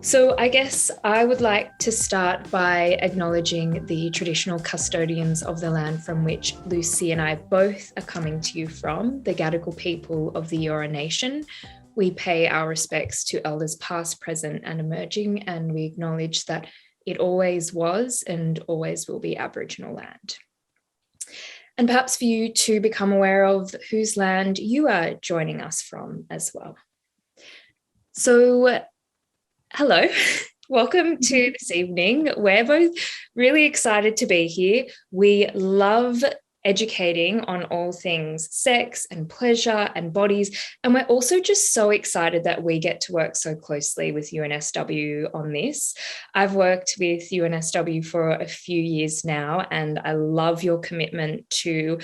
So I guess I would like to start by acknowledging the traditional custodians of the land from which Lucy and I both are coming to you from, the Gadigal people of the Eora Nation. We pay our respects to elders past, present and emerging, and we acknowledge that it always was and always will be Aboriginal land. And perhaps for you to become aware of whose land you are joining us from as well. So, hello, welcome to this evening. We're both really excited to be here. We love educating on all things sex and pleasure and bodies. And we're also just so excited that we get to work so closely with UNSW on this. I've worked with UNSW for a few years now, and I love your commitment to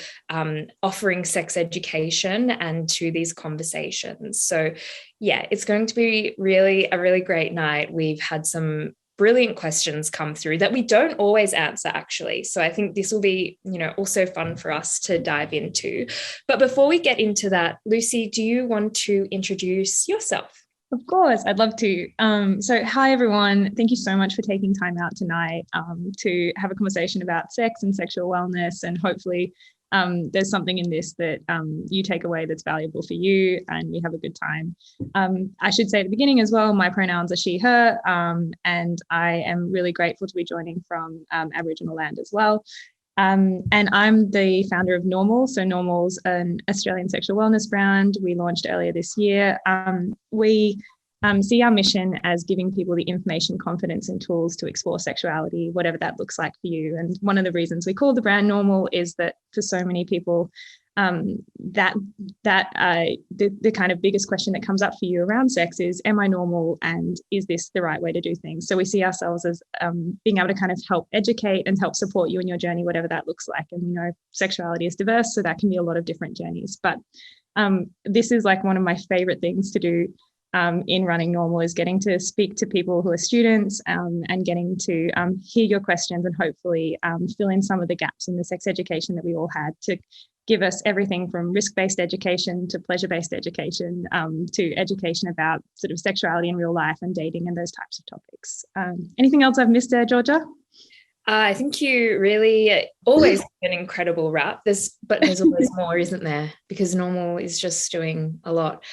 offering sex education and to these conversations. So yeah, it's going to be a really great night. We've had some brilliant questions come through that we don't always answer, actually. So I think this will be, also fun for us to dive into. But before we get into that, Lucy, do you want to introduce yourself? Of course, I'd love to. So hi, everyone. Thank you so much for taking time out tonight to have a conversation about sex and sexual wellness, and hopefully there's something in this that you take away that's valuable for you and we have a good time. I should say at the beginning as well, my pronouns are she, her, and I am really grateful to be joining from Aboriginal land as well. And I'm the founder of Normal. So Normal's an Australian sexual wellness brand we launched earlier this year. We see our mission as giving people the information, confidence and tools to explore sexuality, whatever that looks like for you. And one of the reasons we call the brand Normal is that for so many people, the kind of biggest question that comes up for you around sex is, am I normal and is this the right way to do things? So we see ourselves as being able to kind of help educate and help support you in your journey, whatever that looks like. And sexuality is diverse, so that can be a lot of different journeys. But this is like one of my favorite things to do in running Normal, is getting to speak to people who are students and getting to hear your questions and hopefully fill in some of the gaps in the sex education that we all had, to give us everything from risk-based education to pleasure-based education to education about sort of sexuality in real life and dating and those types of topics. Anything else I've missed there, Georgia? I think you really always have an incredible rap. There's always more, isn't there? Because Normal is just doing a lot.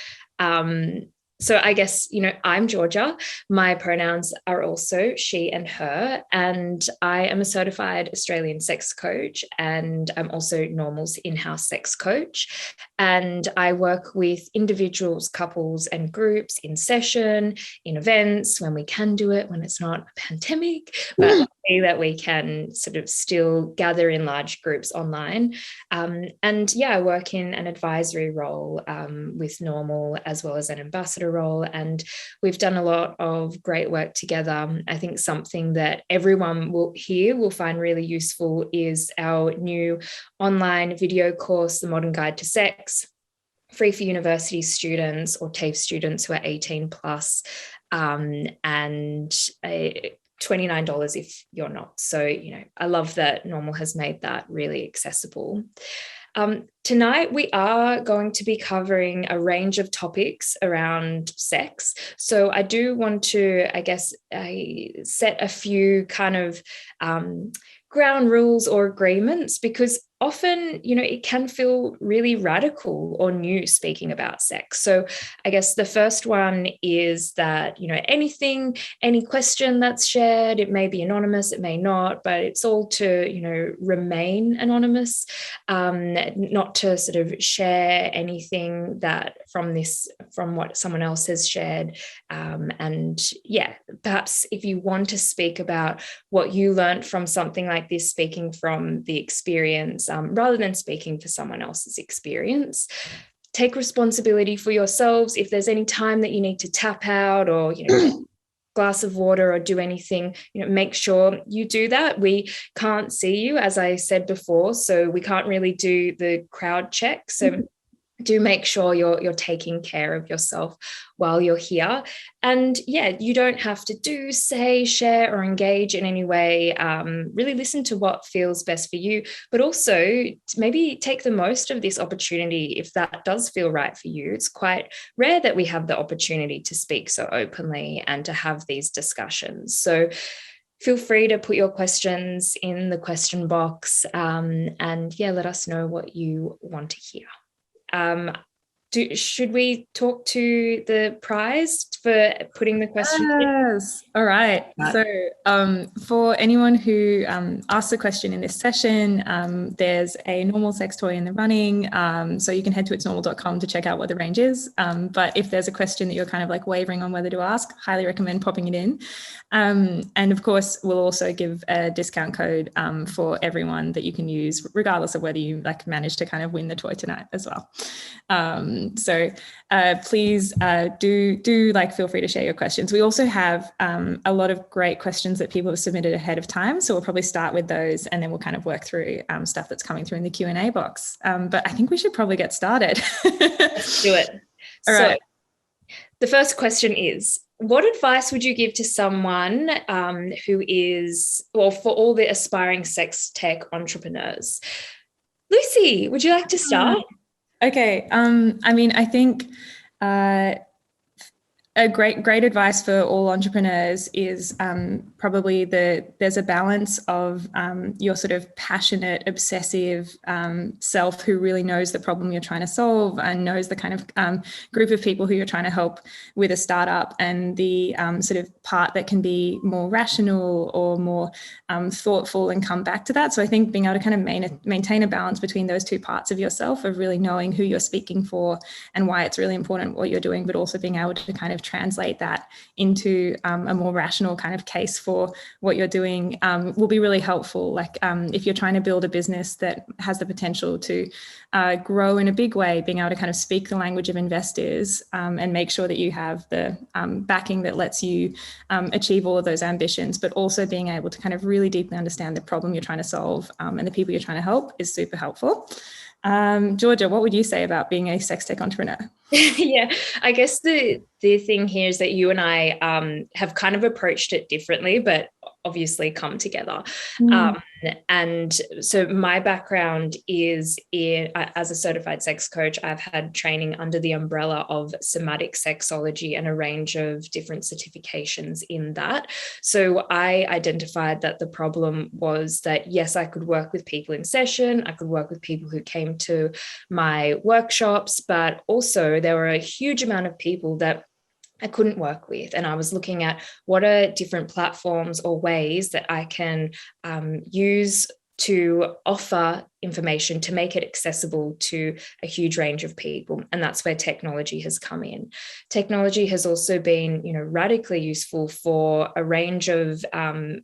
So I guess, I'm Georgia. My pronouns are also she and her, and I am a certified Australian sex coach, and I'm also Normal's in-house sex coach. And I work with individuals, couples and groups in session, in events, when we can do it, when it's not a pandemic, but that we can sort of still gather in large groups online. And yeah, I work in an advisory role with Normal as well as an ambassador role. And we've done a lot of great work together. I think something that everyone will find really useful is our new online video course, The Modern Guide to Sex, free for university students or TAFE students who are 18 plus, and $29 if you're not. So, I love that Normal has made that really accessible. Tonight, we are going to be covering a range of topics around sex. So I do want to, set a few kind of ground rules or agreements, because often, it can feel really radical or new speaking about sex. So I guess the first one is that, any question that's shared, it may be anonymous, it may not, but it's all to, remain anonymous, not to sort of share anything that from what someone else has shared. And yeah, perhaps if you want to speak about what you learned from something like this, speaking from the experience, rather than speaking for someone else's experience. Take responsibility for yourselves. If there's any time that you need to tap out or, glass of water or do anything, make sure you do that. We can't see you, as I said before, so we can't really do the crowd check. So do make sure you're taking care of yourself while you're here. And yeah, you don't have to do, say, share, or engage in any way. Really listen to what feels best for you, but also maybe take the most of this opportunity if that does feel right for you. It's quite rare that we have the opportunity to speak so openly and to have these discussions. So feel free to put your questions in the question box, and yeah, let us know what you want to hear. Should we talk to the prize for putting the question? Yes. All right. So for anyone who asks a question in this session, there's a normal sex toy in the running. So you can head to itsnormal.com to check out what the range is. But if there's a question that you're kind of like wavering on whether to ask, highly recommend popping it in. And of course, we'll also give a discount code for everyone that you can use, regardless of whether you like manage to kind of win the toy tonight as well. So please do like feel free to share your questions. We also have a lot of great questions that people have submitted ahead of time. So we'll probably start with those and then we'll kind of work through stuff that's coming through in the Q&A box. But I think we should probably get started. Let's do it. All right. The first question is, what advice would you give to someone who is, well, for all the aspiring sex tech entrepreneurs? Lucy, would you like to start? Okay. I mean, I think a great advice for all entrepreneurs is probably there's a balance of your sort of passionate, obsessive self who really knows the problem you're trying to solve and knows the kind of group of people who you're trying to help with a startup, and the sort of part that can be more rational or more thoughtful and come back to that. So I think being able to kind of maintain a balance between those two parts of yourself, of really knowing who you're speaking for and why it's really important what you're doing, but also being able to kind of translate that into a more rational kind of case for what you're doing will be really helpful. Like if you're trying to build a business that has the potential to grow in a big way, being able to kind of speak the language of investors and make sure that you have the backing that lets you achieve all of those ambitions, but also being able to kind of really deeply understand the problem you're trying to solve and the people you're trying to help is super helpful. Georgia, what would you say about being a sex tech entrepreneur? Yeah, I guess the thing here is that you and I have kind of approached it differently, but obviously come together. And so my background is as a certified sex coach. I've had training under the umbrella of somatic sexology and a range of different certifications in that. So I identified that the problem was that, yes, I could work with people in session, I could work with people who came to my workshops, but also there were a huge amount of people that I couldn't work with. And I was looking at what are different platforms or ways that I can use to offer information to make it accessible to a huge range of people. And that's where technology has come in. Technology has also been, radically useful for a range of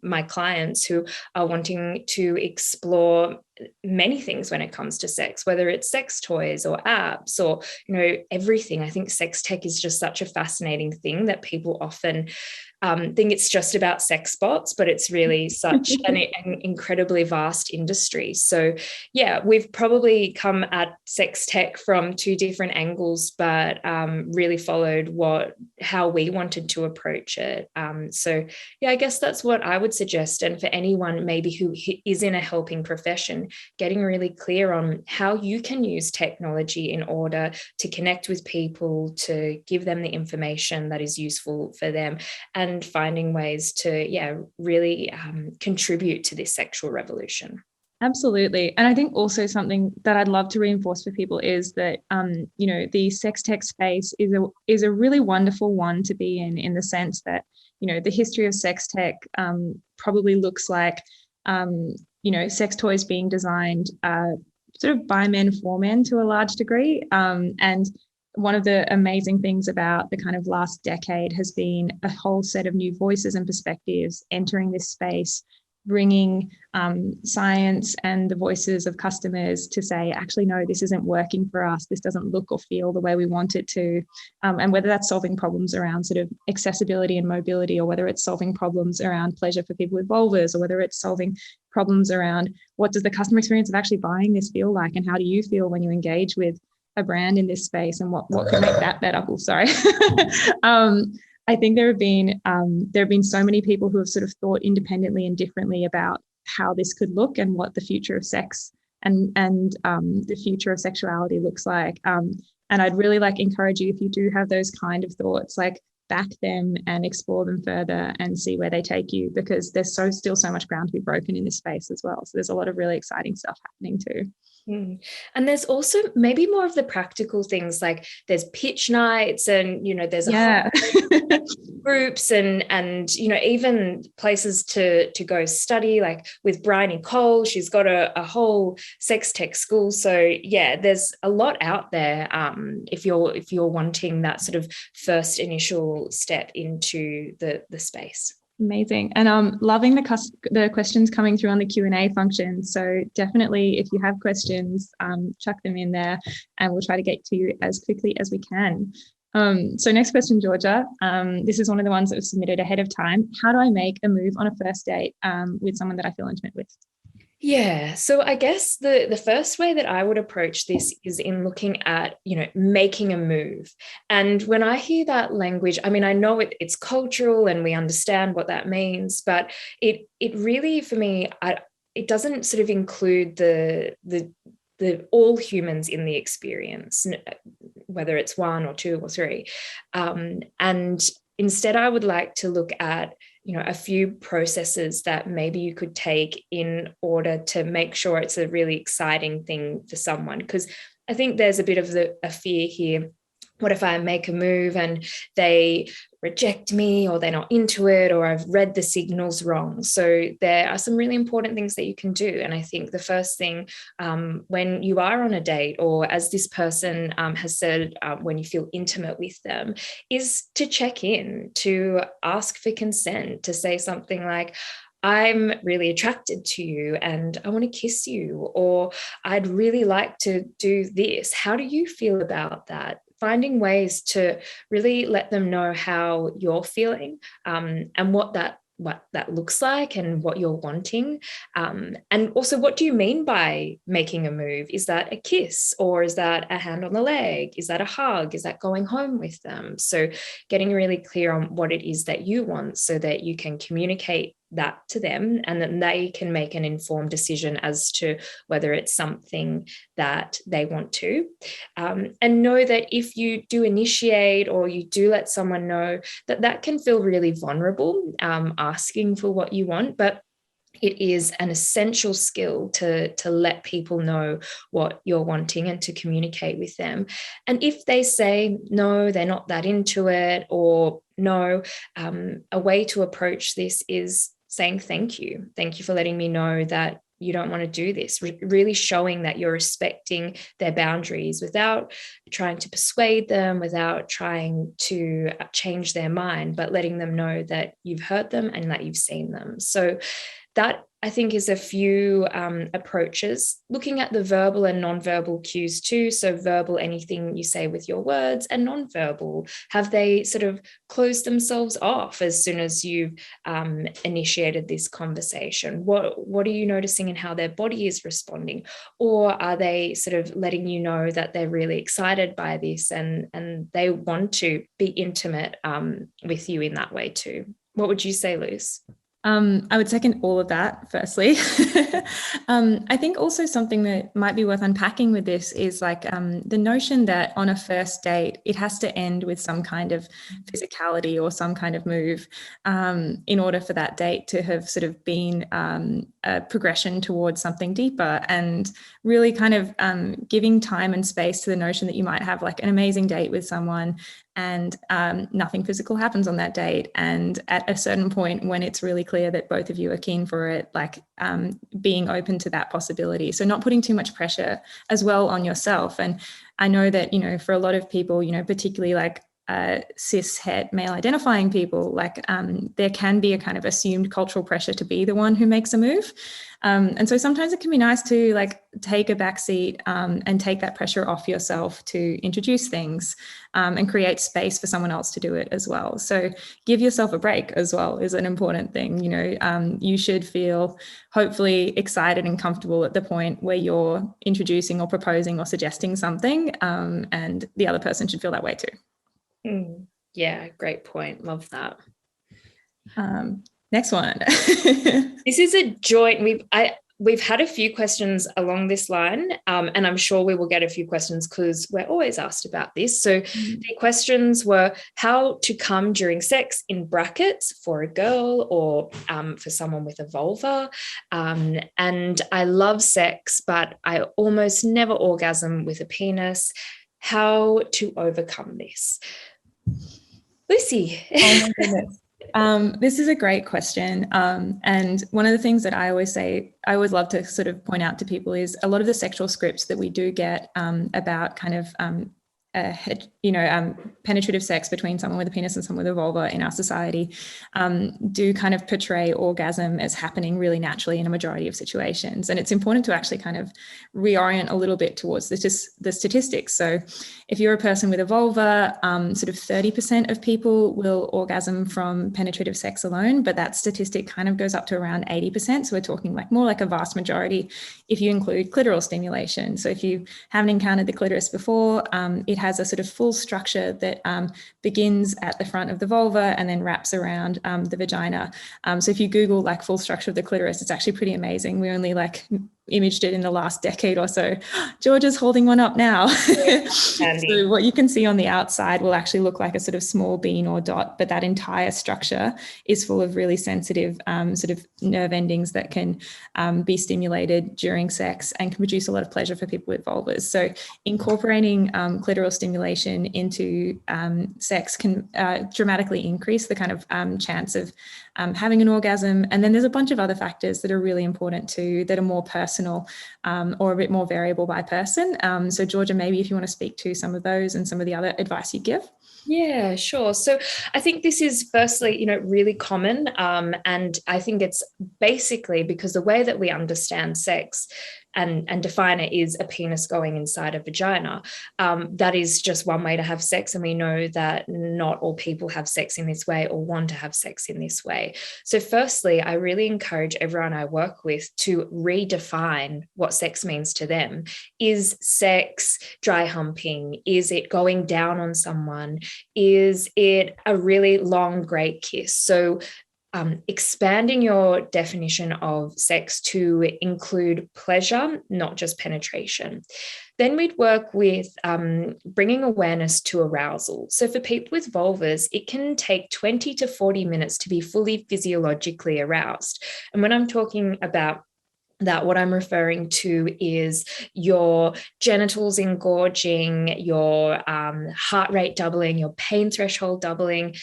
my clients who are wanting to explore many things when it comes to sex, whether it's sex toys or apps or, everything. I think sex tech is just such a fascinating thing that people often think it's just about sex bots, but it's really such an incredibly vast industry. So yeah, we've probably come at sex tech from two different angles, but really followed how we wanted to approach it. So yeah, I guess that's what I would suggest. And for anyone maybe who is in a helping profession, getting really clear on how you can use technology in order to connect with people, to give them the information that is useful for them, and finding ways to, really contribute to this sexual revolution. Absolutely. And I think also something that I'd love to reinforce for people is that, the sex tech space is a really wonderful one to be in the sense that, the history of sex tech probably looks like, sex toys being designed sort of by men for men to a large degree. And one of the amazing things about the kind of last decade has been a whole set of new voices and perspectives entering this space, bringing science and the voices of customers to say, actually, no, this isn't working for us. This doesn't look or feel the way we want it to. And whether that's solving problems around sort of accessibility and mobility, or whether it's solving problems around pleasure for people with vulvas, or whether it's solving problems around what does the customer experience of actually buying this feel like, and how do you feel when you engage with a brand in this space and what could make that better. Oh, sorry. I think there have been so many people who have sort of thought independently and differently about how this could look and what the future of sex and the future of sexuality looks like. And I'd really encourage you, if you do have those kind of thoughts, back them and explore them further and see where they take you, because there's still so much ground to be broken in this space as well. So there's a lot of really exciting stuff happening too. And there's also maybe more of the practical things, like there's pitch nights and, there's groups and, even places to go study, like with Bryony Cole, she's got a whole sex tech school. So yeah, there's a lot out there if you're wanting that sort of first initial step into the space. Amazing. And loving the questions coming through on the Q&A function. So definitely, if you have questions, chuck them in there and we'll try to get to you as quickly as we can. So next question, Georgia. This is one of the ones that was submitted ahead of time. How do I make a move on a first date with someone that I feel intimate with? Yeah, so I guess the first way that I would approach this is in looking at, making a move. And when I hear that language, I mean, I know it's cultural and we understand what that means, but it really, for me, it doesn't sort of include the all humans in the experience, whether it's one or two or three. And instead, I would like to look at a few processes that maybe you could take in order to make sure it's a really exciting thing for someone. Because I think there's a bit of a fear here. What if I make a move and they reject me, or they're not into it, or I've read the signals wrong? So there are some really important things that you can do. And I think the first thing when you are on a date, or as this person has said, when you feel intimate with them, is to check in, to ask for consent, to say something like, I'm really attracted to you and I want to kiss you, or I'd really like to do this. How do you feel about that? Finding ways to really let them know how you're feeling and what that looks like and what you're wanting. And also, what do you mean by making a move? Is that a kiss, or is that a hand on the leg? Is that a hug? Is that going home with them? So getting really clear on what it is that you want so that you can communicate that to them, and then they can make an informed decision as to whether it's something that they want to. And know that if you do initiate, or you do let someone know, that can feel really vulnerable, asking for what you want, but it is an essential skill to let people know what you're wanting and to communicate with them. And if they say, no, they're not that into it, or no, a way to approach this is saying, thank you for letting me know that you don't want to do this, really showing that you're respecting their boundaries without trying to persuade them, without trying to change their mind, but letting them know that you've heard them and that you've seen them. So that, I think, is a few approaches. Looking at the verbal and nonverbal cues too. So verbal, anything you say with your words, and nonverbal, have they sort of closed themselves off as soon as you've initiated this conversation? What are you noticing in how their body is responding? Or are they sort of letting you know that they're really excited by this and they want to be intimate with you in that way too? What would you say, Luce? I would second all of that, firstly. I think also something that might be worth unpacking with this is the notion that on a first date, it has to end with some kind of physicality or some kind of move in order for that date to have sort of been a progression towards something deeper, and really kind of giving time and space to the notion that you might have an amazing date with someone and nothing physical happens on that date. And at a certain point, when it's really clear that both of you are keen for it, being open to that possibility. So not putting too much pressure as well on yourself. And I know that, for a lot of people, particularly cis het male identifying people, like there can be a kind of assumed cultural pressure to be the one who makes a move. And so sometimes it can be nice to like take a back seat and take that pressure off yourself to introduce things and create space for someone else to do it as well. So give yourself a break as well is an important thing. You know, you should feel hopefully excited and comfortable at the point where you're introducing or proposing or suggesting something, and the other person should feel that way too. Yeah, great point. Love that. Next one. This is a joint. We've had a few questions along this line, and I'm sure we will get a few questions because we're always asked about this. So the questions were how to come during sex in brackets for a girl or for someone with a vulva. And I love sex, but I almost never orgasm with a penis. How to overcome this? Lucy. Oh my goodness. This is a great question. And one of the things that I always say, I always love to sort of point out to people is a lot of the sexual scripts that we do get about kind of penetrative sex between someone with a penis and someone with a vulva in our society do kind of portray orgasm as happening really naturally in a majority of situations. And it's important to actually kind of reorient a little bit towards the statistics. So if you're a person with a vulva, sort of 30% of people will orgasm from penetrative sex alone, but that statistic kind of goes up to around 80%. So we're talking like more like a vast majority if you include clitoral stimulation. So if you haven't encountered the clitoris before, it has a sort of full structure that begins at the front of the vulva and then wraps around the vagina. So if you Google like full structure of the clitoris, it's actually pretty amazing. We only like imaged it in the last decade or so. Georgia's holding one up now. So what you can see on the outside will actually look like a sort of small bean or dot, but that entire structure is full of really sensitive sort of nerve endings that can be stimulated during sex and can produce a lot of pleasure for people with vulvas. So incorporating clitoral stimulation into sex can dramatically increase the kind of chance of having an orgasm. And then there's a bunch of other factors that are really important too, that are more personal or a bit more variable by person. So Georgia, maybe if you want to speak to some of those and some of the other advice you give. Yeah, sure. So I think this is firstly, really common. And I think it's basically because the way that we understand sex and define it is a penis going inside a vagina. That is just one way to have sex. And we know that not all people have sex in this way or want to have sex in this way. So firstly, I really encourage everyone I work with to redefine what sex means to them. Is sex dry humping? Is it going down on someone? Is it a really long, great kiss? So expanding your definition of sex to include pleasure, not just penetration. Then we'd work with bringing awareness to arousal. So for people with vulvas, it can take 20 to 40 minutes to be fully physiologically aroused. And when I'm talking about that, what I'm referring to is your genitals engorging, your heart rate doubling, your pain threshold doubling,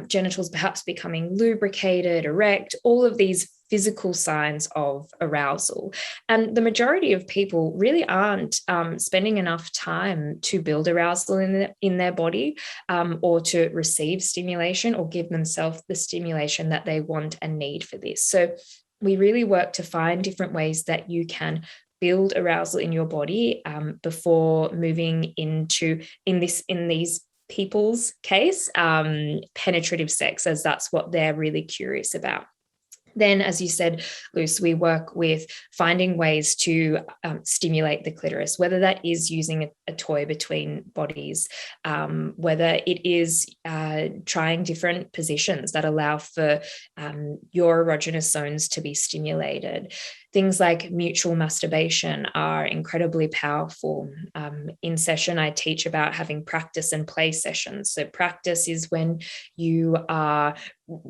genitals perhaps becoming lubricated, erect, all of these physical signs of arousal. And the majority of people really aren't spending enough time to build arousal in their body or to receive stimulation or give themselves the stimulation that they want and need for this. So we really work to find different ways that you can build arousal in your body before moving into, in these people's case, penetrative sex, as that's what they're really curious about. Then, as you said, Luce, we work with finding ways to stimulate the clitoris, whether that is using a toy between bodies, whether it is trying different positions that allow for your erogenous zones to be stimulated. Things like mutual masturbation are incredibly powerful. In session, I teach about having practice and play sessions. So practice is when you are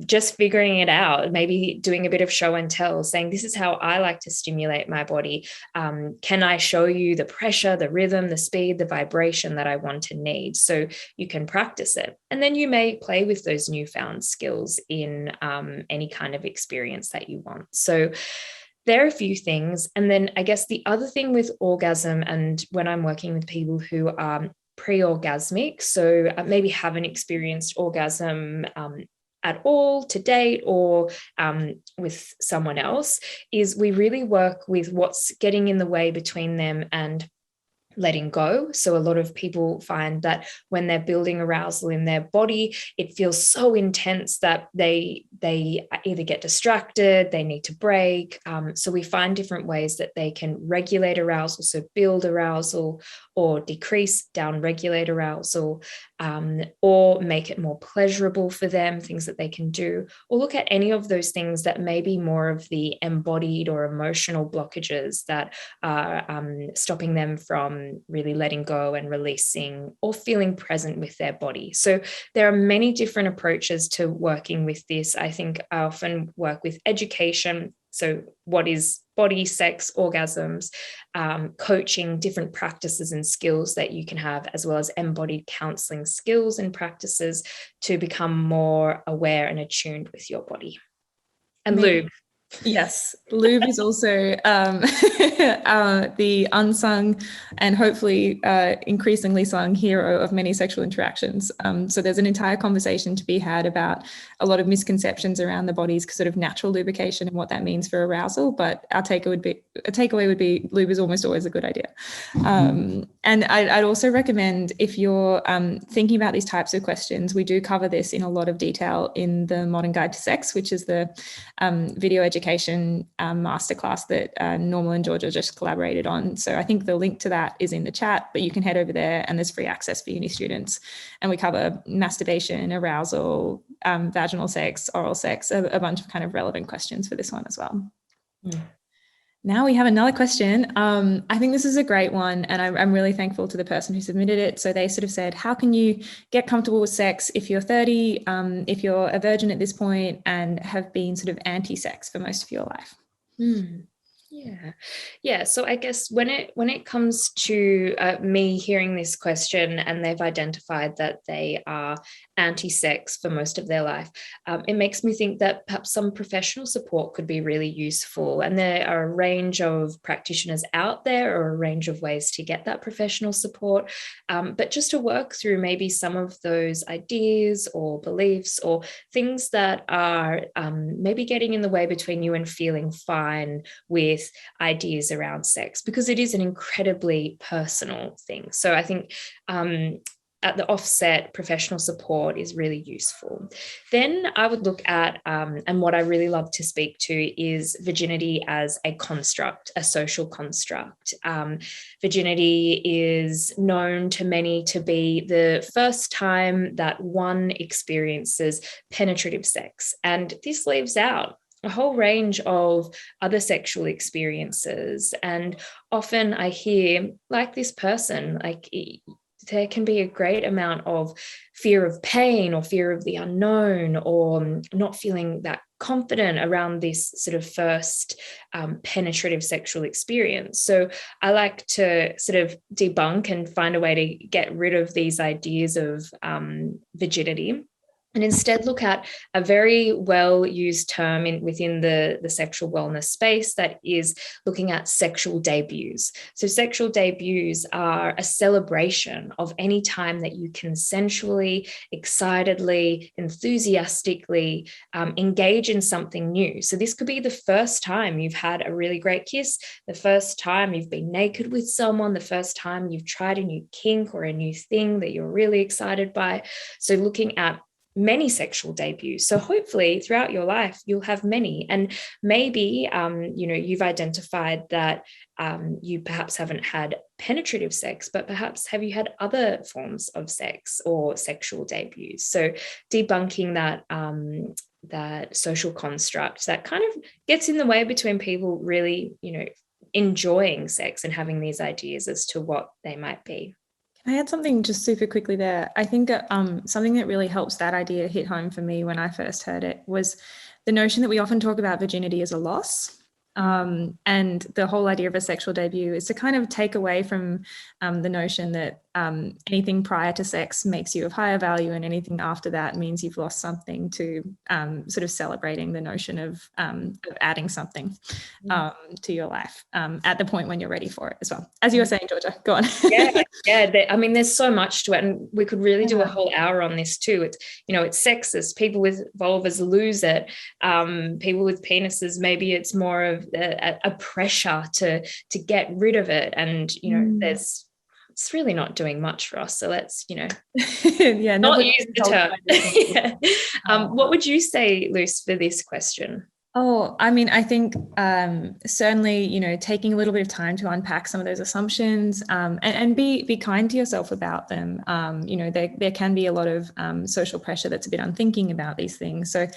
just figuring it out, maybe doing a bit of show and tell, saying, this is how I like to stimulate my body. Can I show you the pressure, the rhythm, the speed, the vibration that I want and need? So you can practice it. And then you may play with those newfound skills in any kind of experience that you want. So there are a few things. And then I guess the other thing with orgasm, and when I'm working with people who are pre-orgasmic, so maybe haven't experienced orgasm at all to date, or with someone else, is we really work with what's getting in the way between them and letting go. So a lot of people find that when they're building arousal in their body, it feels so intense that they either get distracted, they need to break. So we find different ways that they can regulate arousal, so build arousal, or decrease, down regulate arousal, or make it more pleasurable for them, things that they can do, or look at any of those things that may be more of the embodied or emotional blockages that are stopping them from really letting go and releasing or feeling present with their body. So there are many different approaches to working with this. I think I often work with education. So what is body, sex, orgasms, coaching, different practices and skills that you can have, as well as embodied counseling skills and practices to become more aware and attuned with your body. And lube. Yes, lube is also the unsung and hopefully increasingly sung hero of many sexual interactions. So there's an entire conversation to be had about a lot of misconceptions around the body's sort of natural lubrication and what that means for arousal. But our takeaway would be lube is almost always a good idea. And I'd also recommend, if you're thinking about these types of questions, we do cover this in a lot of detail in the Modern Guide to Sex, which is the video education masterclass that Normal and Georgia just collaborated on. So I think the link to that is in the chat, but you can head over there and there's free access for uni students. And we cover masturbation, arousal, vaginal sex, oral sex, a bunch of kind of relevant questions for this one as well. Now we have another question. I think this is a great one, and I'm really thankful to the person who submitted it. So they sort of said, how can you get comfortable with sex if you're 30, if you're a virgin at this point and have been sort of anti-sex for most of your life? Yeah. So I guess when it comes to me hearing this question and they've identified that they are anti-sex for most of their life, it makes me think that perhaps some professional support could be really useful. And there are a range of practitioners out there, or a range of ways to get that professional support. But just to work through maybe some of those ideas or beliefs or things that are maybe getting in the way between you and feeling fine with ideas around sex, because it is an incredibly personal thing. So I think at the offset, professional support is really useful. Then I would look at, and what I really love to speak to is virginity as a construct, a social construct. Virginity is known to many to be the first time that one experiences penetrative sex. And this leaves out a whole range of other sexual experiences. And often I hear, like this person, like there can be a great amount of fear of pain or fear of the unknown, or not feeling that confident around this sort of first penetrative sexual experience. So I like to sort of debunk and find a way to get rid of these ideas of virginity, and instead look at a very well-used term within the sexual wellness space that is looking at sexual debuts. So sexual debuts are a celebration of any time that you consensually, excitedly, enthusiastically engage in something new. So this could be the first time you've had a really great kiss, the first time you've been naked with someone, the first time you've tried a new kink or a new thing that you're really excited by. So looking at many sexual debuts. So hopefully throughout your life, you'll have many. And maybe, you've identified that you perhaps haven't had penetrative sex, but perhaps have you had other forms of sex or sexual debuts? So debunking that social construct that kind of gets in the way between people really, enjoying sex and having these ideas as to what they might be. I had something just super quickly there. I think something that really helps that idea hit home for me when I first heard it was the notion that we often talk about virginity as a loss. And the whole idea of a sexual debut is to kind of take away from the notion that anything prior to sex makes you of higher value, and anything after that means you've lost something, to sort of celebrating the notion of adding something to your life at the point when you're ready for it as well. As you were saying, Georgia, go on. I mean, there's so much to it, and we could really do a whole hour on this too. It's, it's sexist. People with vulvas lose it. People with penises, maybe it's more of a pressure to get rid of it, and it's really not doing much for us. So let's, not use the term. What would you say, Luce, for this question? Oh, I mean, I think certainly, taking a little bit of time to unpack some of those assumptions and be kind to yourself about them. There can be a lot of social pressure that's a bit unthinking about these things. So,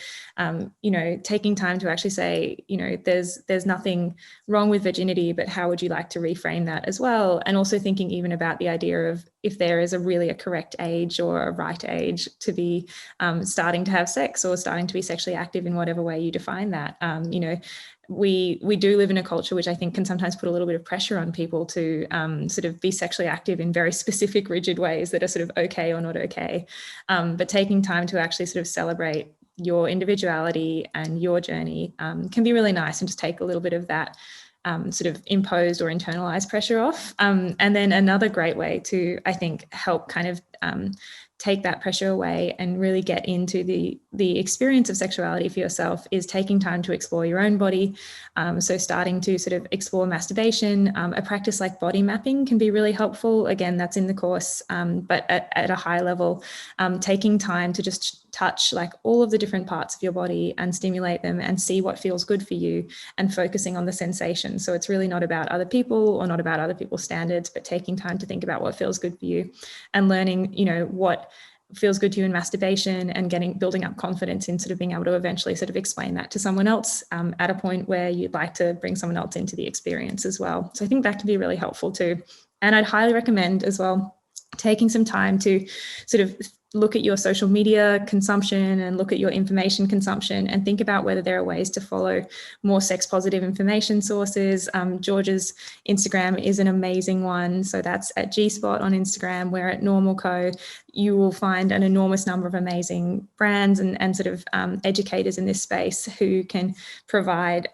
taking time to actually say, there's nothing wrong with virginity, but how would you like to reframe that as well? And also thinking even about the idea of if there is a correct age or a right age to be starting to have sex or starting to be sexually active in whatever way you define that. We do live in a culture which I think can sometimes put a little bit of pressure on people to sort of be sexually active in very specific, rigid ways that are sort of okay or not okay. But taking time to actually sort of celebrate your individuality and your journey can be really nice, and just take a little bit of that sort of imposed or internalized pressure off. And then another great way to, I think, help kind of take that pressure away and really get into the experience of sexuality for yourself is taking time to explore your own body. So starting to sort of explore masturbation. A practice like body mapping can be really helpful. Again, that's in the course, but at a high level, taking time to just touch like all of the different parts of your body and stimulate them and see what feels good for you, and focusing on the sensation. So it's really not about other people or not about other people's standards, but taking time to think about what feels good for you and learning, what feels good to you in masturbation, and building up confidence in sort of being able to eventually sort of explain that to someone else at a point where you'd like to bring someone else into the experience as well. So I think that can be really helpful too. And I'd highly recommend as well taking some time to sort of look at your social media consumption and look at your information consumption and think about whether there are ways to follow more sex positive information sources. George's Instagram is an amazing one. So that's at G-Spot on Instagram. We're at Normal Co. You will find an enormous number of amazing brands and sort of educators in this space who can provide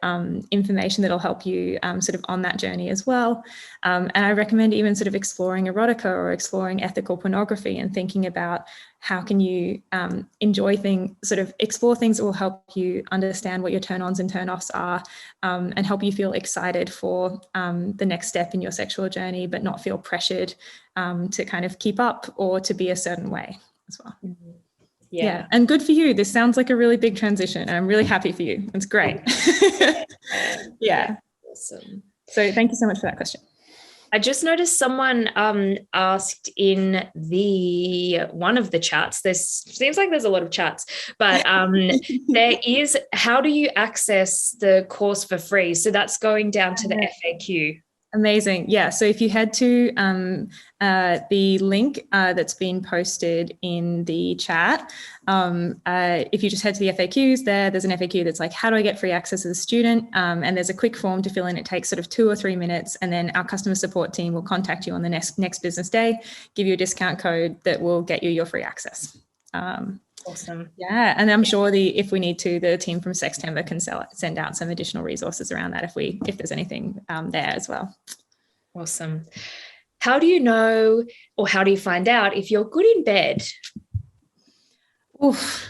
information that'll help you sort of on that journey as well. And I recommend even sort of exploring erotica or exploring ethical pornography and thinking about how can you explore things that will help you understand what your turn-ons and turn-offs are, and help you feel excited for the next step in your sexual journey, but not feel pressured to kind of keep up or to be a certain way as well. Mm-hmm. Yeah. And good for you. This sounds like a really big transition, and I'm really happy for you. It's great. Yeah. Awesome. So thank you so much for that question. I just noticed someone asked in one of the chats. Seems like there's a lot of chats, but there is, how do you access the course for free? So that's going down to the FAQ. Amazing. Yeah. So if you head to the link that's been posted in the chat, if you just head to the FAQs there's an FAQ that's like, how do I get free access as a student? And there's a quick form to fill in. It takes sort of 2 or 3 minutes, and then our customer support team will contact you on the next business day, give you a discount code that will get you your free access. Awesome. Yeah, and I'm sure if we need to, the team from SEXtember can send out some additional resources around that if there's anything there as well. Awesome. How do you know, or how do you find out if you're good in bed? Oof.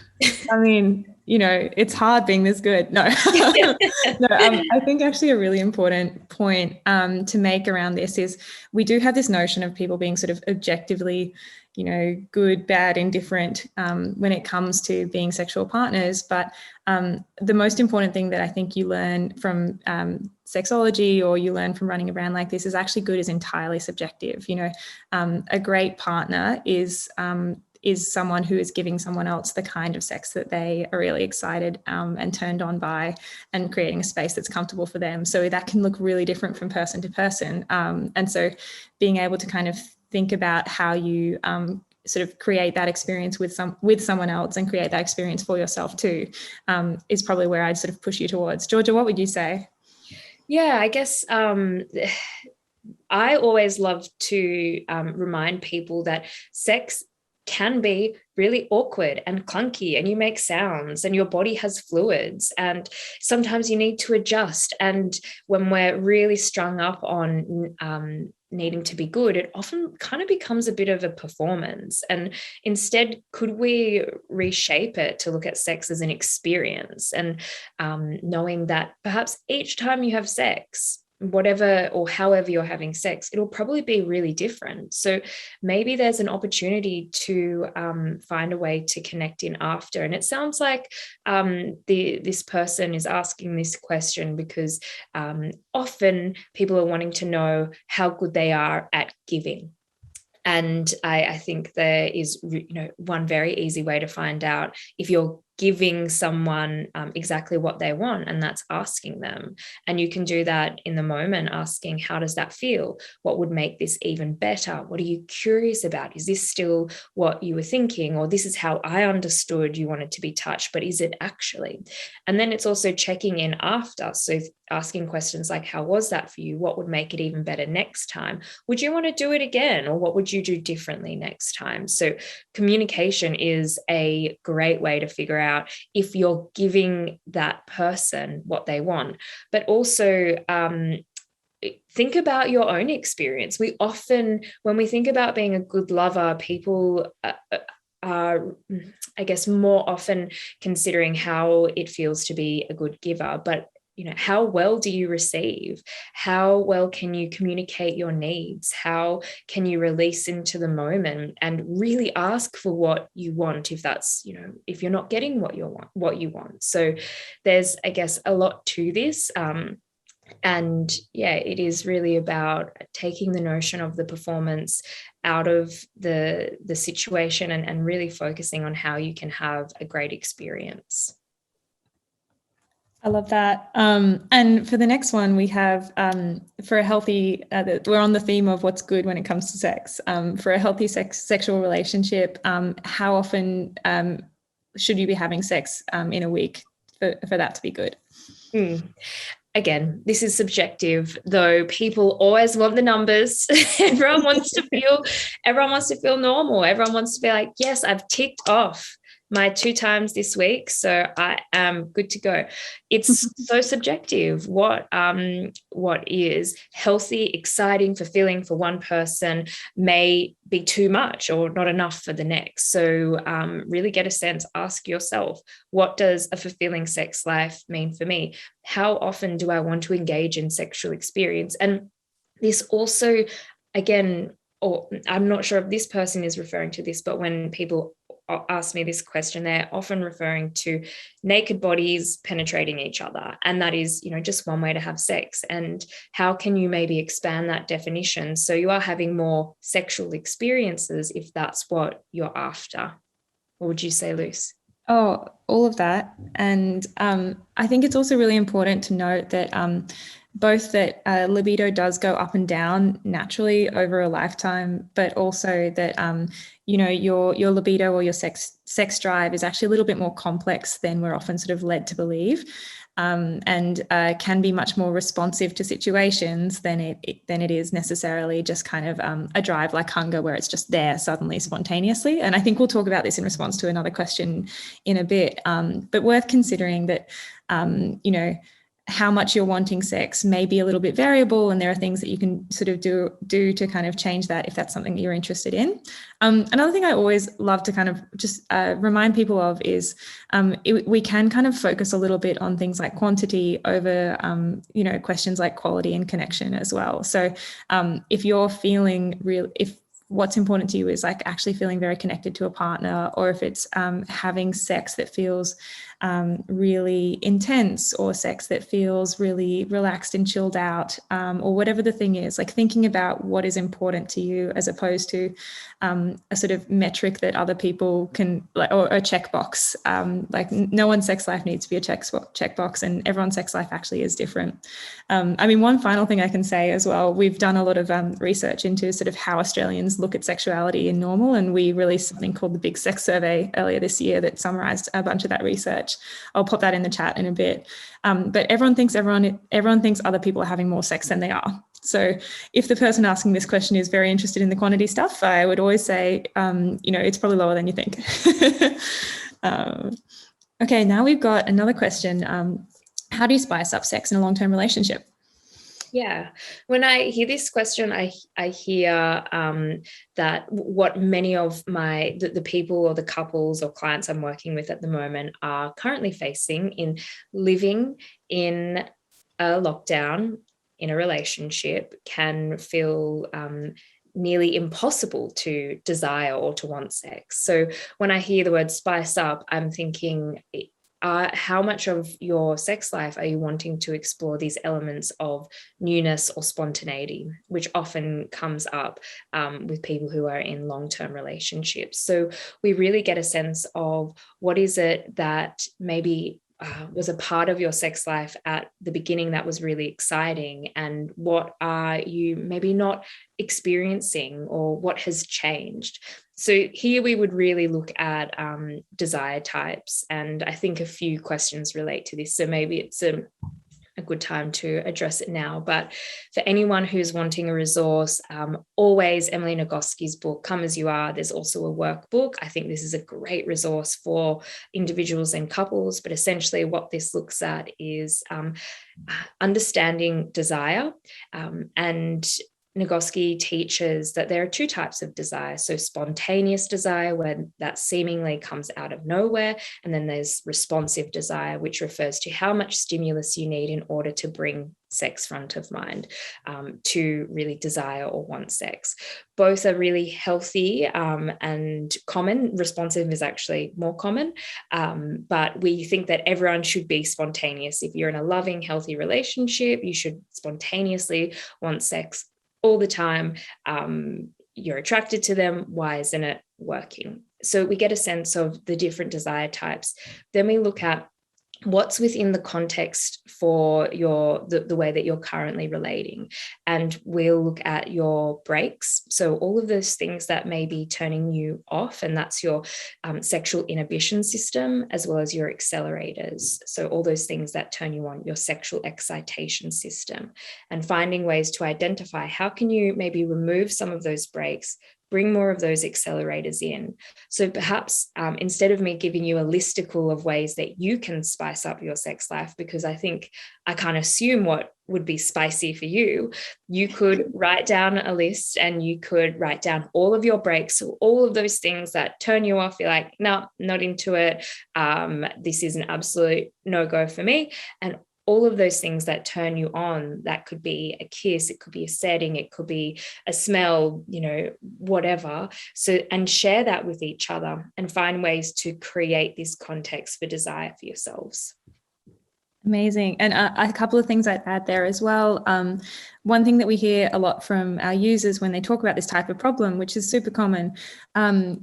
I mean, it's hard being this good. No, I think actually a really important point to make around this is we do have this notion of people being sort of objectively, good, bad, indifferent when it comes to being sexual partners. But the most important thing that I think you learn from sexology, or you learn from running a brand like this, is actually good is entirely subjective. A great partner is someone who is giving someone else the kind of sex that they are really excited and turned on by, and creating a space that's comfortable for them. So that can look really different from person to person. And so being able to kind of think about how you sort of create that experience with someone else, and create that experience for yourself too, is probably where I'd sort of push you towards. Georgia, what would you say? Yeah, I guess I always love to remind people that sex can be really awkward and clunky, and you make sounds and your body has fluids, and sometimes you need to adjust. And when we're really strung up on needing to be good, it often kind of becomes a bit of a performance. And instead, could we reshape it to look at sex as an experience, and knowing that perhaps each time you have sex, whatever or however you're having sex, it'll probably be really different. So maybe there's an opportunity to find a way to connect in after. And it sounds like this person is asking this question because often people are wanting to know how good they are at giving. And I think there is, one very easy way to find out if you're giving someone exactly what they want, and that's asking them. And you can do that in the moment, asking, how does that feel? What would make this even better? What are you curious about? Is this still what you were thinking? Or this is how I understood you wanted to be touched, but is it actually? And then it's also checking in after. So asking questions like, how was that for you? What would make it even better next time? Would you want to do it again? Or what would you do differently next time? So communication is a great way to figure out if you're giving that person what they want. But also think about your own experience. We often, when we think about being a good lover, people are, I guess, more often considering how it feels to be a good giver. But how well do you receive? How well can you communicate your needs? How can you release into the moment and really ask for what you want if that's, if you're not getting what you want. So there's, I guess, a lot to this. And yeah, it is really about taking the notion of the performance out of the situation and really focusing on how you can have a great experience. I love that. And for the next one, we have for a healthy, we're on the theme of what's good when it comes to sex. For a healthy sexual relationship, how often should you be having sex in a week for that to be good? Again, this is subjective, though people always want the numbers. Everyone wants to feel normal. Everyone wants to be like, yes, I've ticked off my 2 times this week, so I am good to go. It's so subjective. What is healthy, exciting, fulfilling for one person may be too much or not enough for the next. So really get a sense, ask yourself, what does a fulfilling sex life mean for me? How often do I want to engage in sexual experience? And this also, again, or I'm not sure if this person is referring to this, but when people ask me this question, they're often referring to naked bodies penetrating each other. And that is, just one way to have sex. And how can you maybe expand that definition so you are having more sexual experiences if that's what you're after? What would you say, Luce? Oh, all of that. And I think it's also really important to note that both that libido does go up and down naturally over a lifetime, but also that your libido or your sex drive is actually a little bit more complex than we're often sort of led to believe, and can be much more responsive to situations than it is necessarily just kind of a drive like hunger where it's just there suddenly spontaneously. And I think we'll talk about this in response to another question in a bit, but worth considering that how much you're wanting sex may be a little bit variable, and there are things that you can sort of do to kind of change that if that's something you're interested in. Another thing I always love to kind of just remind people of is we can kind of focus a little bit on things like quantity over questions like quality and connection as well. So if you're feeling if what's important to you is like actually feeling very connected to a partner, or if it's having sex that feels really intense, or sex that feels really relaxed and chilled out, or whatever the thing is, like thinking about what is important to you as opposed to a sort of metric that other people can, like, or a checkbox. Like no one's sex life needs to be a checkbox, and everyone's sex life actually is different. One final thing I can say as well, we've done a lot of research into sort of how Australians look at sexuality in normal, and we released something called the Big Sex Survey earlier this year that summarized a bunch of that research. I'll pop that in the chat in a bit. But everyone thinks other people are having more sex than they are. So if the person asking this question is very interested in the quantity stuff, I would always say, it's probably lower than you think. Okay, now we've got another question. How do you spice up sex in a long-term relationship? Yeah, when I hear this question, I hear that what many of the people or the couples or clients I'm working with at the moment are currently facing in living in a lockdown in a relationship can feel nearly impossible to desire or to want sex. So when I hear the word spice up, I'm thinking, how much of your sex life are you wanting to explore these elements of newness or spontaneity, which often comes up with people who are in long-term relationships. So we really get a sense of what is it that maybe was a part of your sex life at the beginning that was really exciting, and what are you maybe not experiencing, or what has changed. So here we would really look at desire types, and I think a few questions relate to this, so maybe it's a good time to address it now. But for anyone who's wanting a resource, always Emily Nagoski's book, Come As You Are. There's also a workbook. I think this is a great resource for individuals and couples, but essentially what this looks at is understanding desire, and Nagoski teaches that there are two types of desire. So spontaneous desire, where that seemingly comes out of nowhere. And then there's responsive desire, which refers to how much stimulus you need in order to bring sex front of mind, to really desire or want sex. Both are really healthy and common. Responsive is actually more common, but we think that everyone should be spontaneous. If you're in a loving, healthy relationship, you should spontaneously want sex all the time. You're attracted to them. Why isn't it working? So we get a sense of the different desire types. Then we look at what's within the context for the way that you're currently relating. And we'll look at your breaks. So all of those things that may be turning you off, and that's your sexual inhibition system, as well as your accelerators. So all those things that turn you on, your sexual excitation system, and finding ways to identify how can you maybe remove some of those breaks, bring more of those accelerators in. So perhaps instead of me giving you a listicle of ways that you can spice up your sex life, because I think I can't assume what would be spicy for you, you could write down a list, and you could write down all of your breaks, so all of those things that turn you off. You're like, no, not into it. This is an absolute no-go for me. And all of those things that turn you on, that could be a kiss, it could be a setting, it could be a smell, whatever. So, and share that with each other and find ways to create this context for desire for yourselves. Amazing. And a couple of things I'd add there as well. One thing that we hear a lot from our users when they talk about this type of problem, which is super common,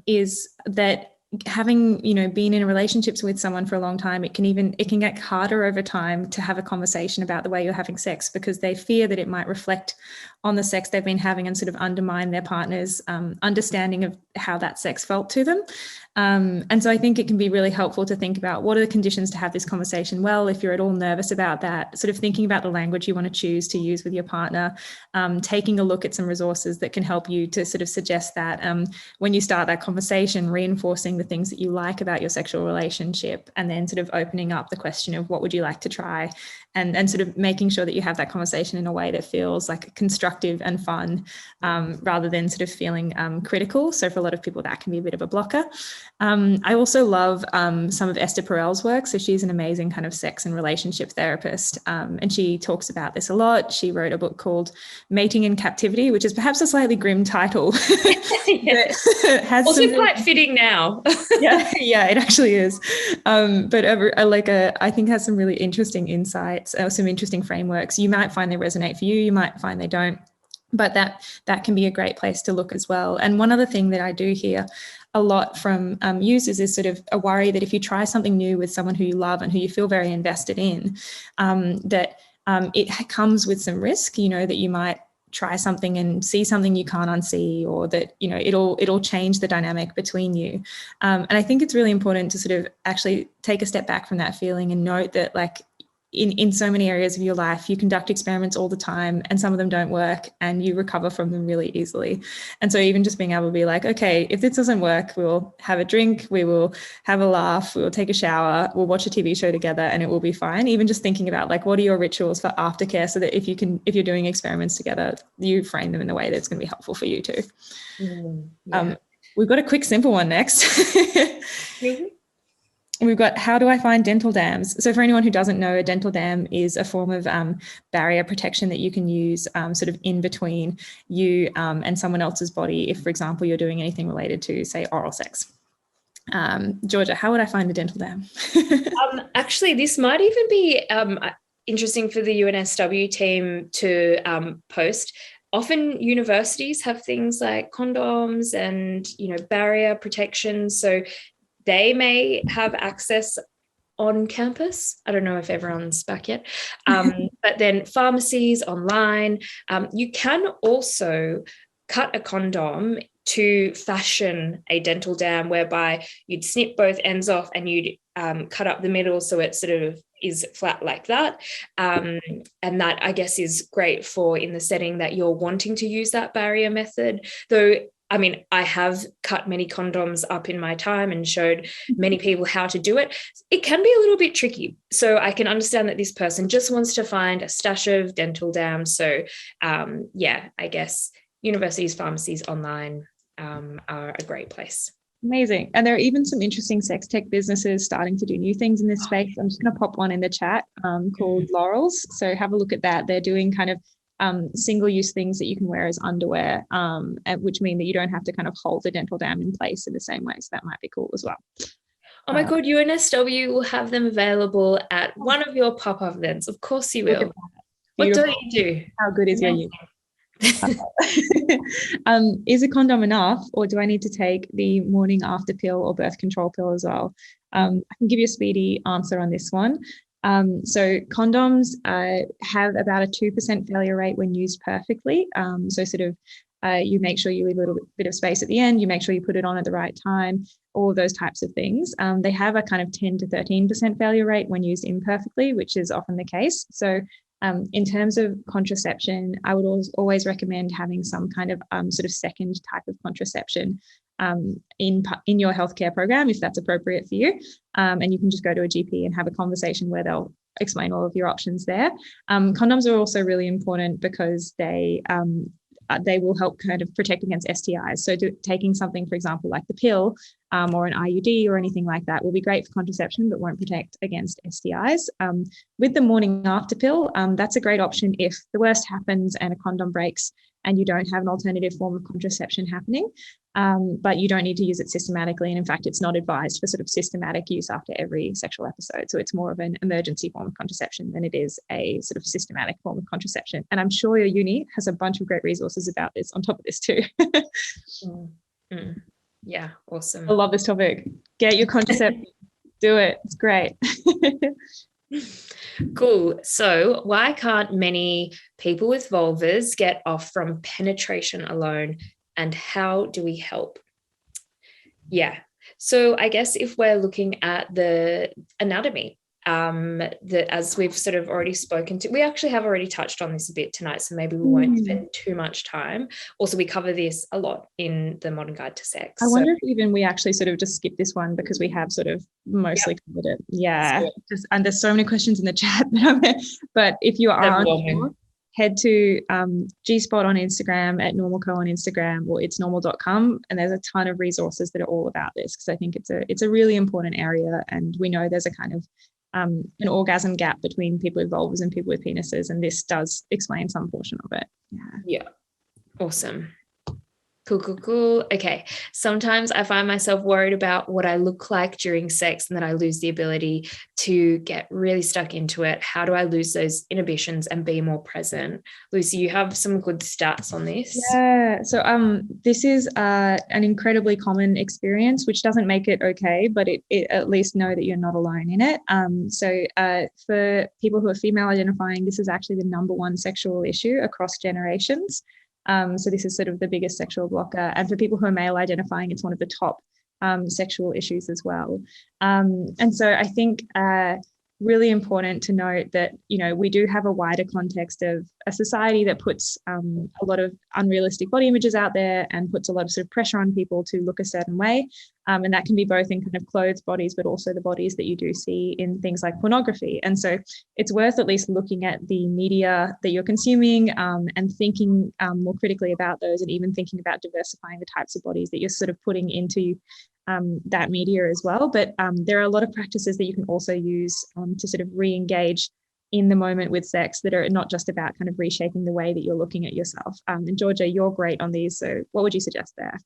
is that having, been in relationships with someone for a long time, it can get harder over time to have a conversation about the way you're having sex, because they fear that it might reflect on the sex they've been having and sort of undermine their partner's understanding of how that sex felt to them. And so I think it can be really helpful to think about what are the conditions to have this conversation well. If you're at all nervous about that, sort of thinking about the language you want to choose to use with your partner, taking a look at some resources that can help you to sort of suggest that when you start that conversation, reinforcing the things that you like about your sexual relationship, and then sort of opening up the question of what would you like to try, and sort of making sure that you have that conversation in a way that feels like constructive and fun, rather than sort of feeling critical. So for a lot of people, that can be a bit of a blocker. I also love some of Esther Perel's work. So she's an amazing kind of sex and relationship therapist, and she talks about this a lot. She wrote a book called Mating in Captivity, which is perhaps a slightly grim title. Has also quite fitting now. yeah, it actually is. But I think has some really interesting insights, some interesting frameworks. You might find they resonate for you. You might find they don't. But that can be a great place to look as well. And one other thing that I do hear a lot from users is sort of a worry that if you try something new with someone who you love and who you feel very invested in, that it comes with some risk, that you might try something and see something you can't unsee, or that, it'll change the dynamic between you. And I think it's really important to sort of actually take a step back from that feeling and note that, like, in so many areas of your life. You conduct experiments all the time and some of them don't work and you recover from them really easily. And so even just being able to be like, okay, if this doesn't work, we'll have a drink, we will have a laugh, we'll take a shower, we'll watch a TV show together and it will be fine. Even just thinking about like, what are your rituals for aftercare, so that if you're doing experiments together, you frame them in a way that's going to be helpful for you too. We've got a quick, simple one next. We've got, how do I find dental dams? So for anyone who doesn't know, a dental dam is a form of barrier protection that you can use sort of in between you and someone else's body if, for example, you're doing anything related to, say, oral sex. Georgia, how would I find a dental dam? Actually, this might even be interesting for the UNSW team to post. Often universities have things like condoms and, barrier protection. So they may have access on campus. I don't know if everyone's back yet. But then pharmacies, online. You can also cut a condom to fashion a dental dam, whereby you'd snip both ends off and you'd cut up the middle so it sort of is flat like that. And that, I guess, is great for in the setting that you're wanting to use that barrier method. Though, I mean, I have cut many condoms up in my time and showed many people how to do it. It can be a little bit tricky. So I can understand that this person just wants to find a stash of dental dams. So I guess universities, pharmacies, online are a great place. Amazing. And there are even some interesting sex tech businesses starting to do new things in this space. I'm just going to pop one in the chat called Laurels. So have a look at that. They're doing kind of single-use things that you can wear as underwear, which mean that you don't have to kind of hold the dental dam in place in the same way. So that might be cool as well. Oh my God, UNSW will have them available at one of your pop-up events. Of course you will. What don't you do? How good is your unit? Is a condom enough, or do I need to take the morning after pill or birth control pill as well? I can give you a speedy answer on this one. So condoms have about a 2% failure rate when used perfectly. So sort of you make sure you leave a little bit of space at the end, you make sure you put it on at the right time, all of those types of things. They have a kind of 10 to 13% failure rate when used imperfectly, which is often the case. So in terms of contraception, I would always recommend having some kind of sort of second type of contraception in your healthcare program, if that's appropriate for you. And you can just go to a GP and have a conversation where they'll explain all of your options there. Condoms are also really important because they will help kind of protect against STIs. So taking something, for example, like the pill or an IUD or anything like that will be great for contraception, but won't protect against STIs. With the morning after pill, that's a great option if the worst happens and a condom breaks and you don't have an alternative form of contraception happening, but you don't need to use it systematically. And in fact, it's not advised for sort of systematic use after every sexual episode. So it's more of an emergency form of contraception than it is a sort of systematic form of contraception. And I'm sure your uni has a bunch of great resources about this on top of this too. Yeah, awesome. I love this topic. Get your contraception. Do it. It's great. Cool. So why can't many people with vulvas get off from penetration alone, and how do we help? Yeah. So I guess if we're looking at the anatomy, as we've sort of already spoken to, we actually have already touched on this a bit tonight, so maybe we won't spend too much time. Also, we cover this a lot in the Modern Guide to Sex. I wonder if even we actually sort of just skip this one because we have sort of mostly covered it. Yeah. And there's so many questions in the chat. But if you are unsure, head to G-Spot on Instagram, at NormalCo on Instagram, or itsnormal.com, and there's a ton of resources that are all about this, because I think it's a really important area, and we know there's a kind of an orgasm gap between people with vulvas and people with penises, and this does explain some portion of it. Yeah. Awesome. Cool. Okay. Sometimes I find myself worried about what I look like during sex and that I lose the ability to get really stuck into it. How do I lose those inhibitions and be more present? Lucy, you have some good stats on this. Yeah. So this is an incredibly common experience, which doesn't make it okay, but it at least know that you're not alone in it. So for people who are female identifying, this is actually the number one sexual issue across generations. So this is sort of the biggest sexual blocker. And for people who are male identifying, it's one of the top sexual issues as well. And so I think really important to note that, we do have a wider context of a society that puts a lot of unrealistic body images out there and puts a lot of sort of pressure on people to look a certain way. And that can be both in kind of clothed bodies, but also the bodies that you do see in things like pornography. And so it's worth at least looking at the media that you're consuming and thinking more critically about those, and even thinking about diversifying the types of bodies that you're sort of putting into that media as well. But there are a lot of practices that you can also use to sort of re-engage in the moment with sex that are not just about kind of reshaping the way that you're looking at yourself. And Georgia, you're great on these. So what would you suggest there?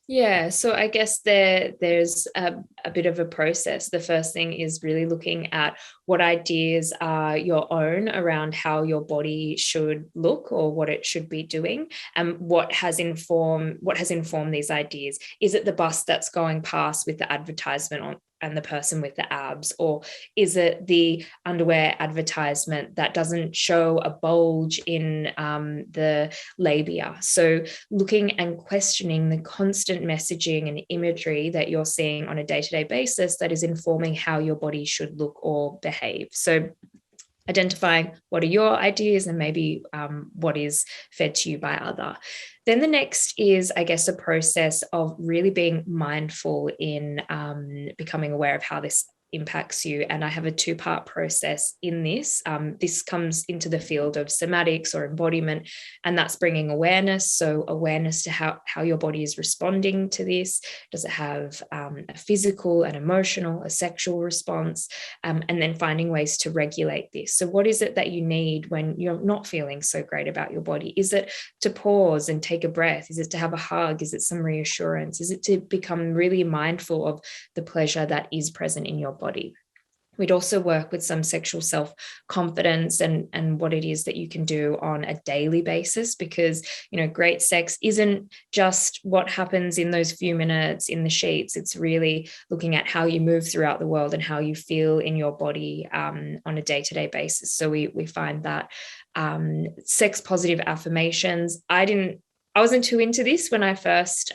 Yeah, so I guess there's a bit of a process. The first thing is really looking at what ideas are your own around how your body should look or what it should be doing, and what has informed these ideas. Is it the bus that's going past with the advertisement on and the person with the abs, or is it the underwear advertisement that doesn't show a bulge in the labia? So looking and questioning the constant messaging and imagery that you're seeing on a day-to-day basis that is informing how your body should look or behave. So identifying what are your ideas and maybe what is fed to you by other. Then the next is, I guess, a process of really being mindful in becoming aware of how this impacts you. And I have a two-part process in this. This comes into the field of somatics or embodiment, and that's bringing awareness. So awareness to how your body is responding to this. Does it have a physical, an emotional, a sexual response? And then finding ways to regulate this. So what is it that you need when you're not feeling so great about your body? Is it to pause and take a breath? Is it to have a hug? Is it some reassurance? Is it to become really mindful of the pleasure that is present in your body? We'd also work with some sexual self-confidence and what it is that you can do on a daily basis, because, great sex isn't just what happens in those few minutes in the sheets. It's really looking at how you move throughout the world and how you feel in your body on a day-to-day basis. So we find that sex positive affirmations, I wasn't too into this when I first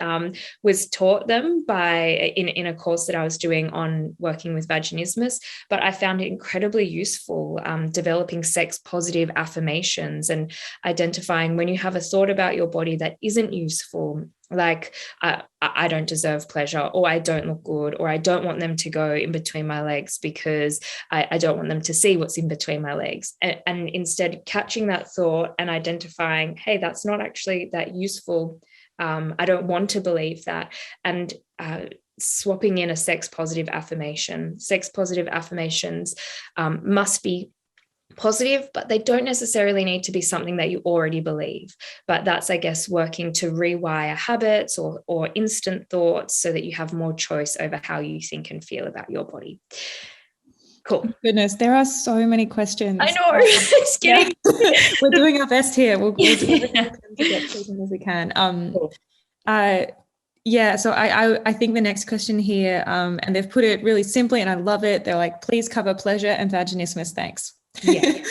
was taught them in a course that I was doing on working with vaginismus, but I found it incredibly useful developing sex positive affirmations and identifying when you have a thought about your body that isn't useful, like I don't deserve pleasure, or I don't look good, or I don't want them to go in between my legs because I don't want them to see what's in between my legs. And instead catching that thought and identifying, hey, that's not actually that useful. I don't want to believe that. And swapping in a sex positive affirmation. Sex positive affirmations must be positive, but they don't necessarily need to be something that you already believe. But that's, I guess, working to rewire habits or instant thoughts so that you have more choice over how you think and feel about your body. Cool. Goodness, there are so many questions. I know. It's getting... We're doing our best here. We'll do everything to get through as many as we can. Cool. So I think the next question here, and they've put it really simply, and I love it. They're like, please cover pleasure and vaginismus. Thanks. Yeah,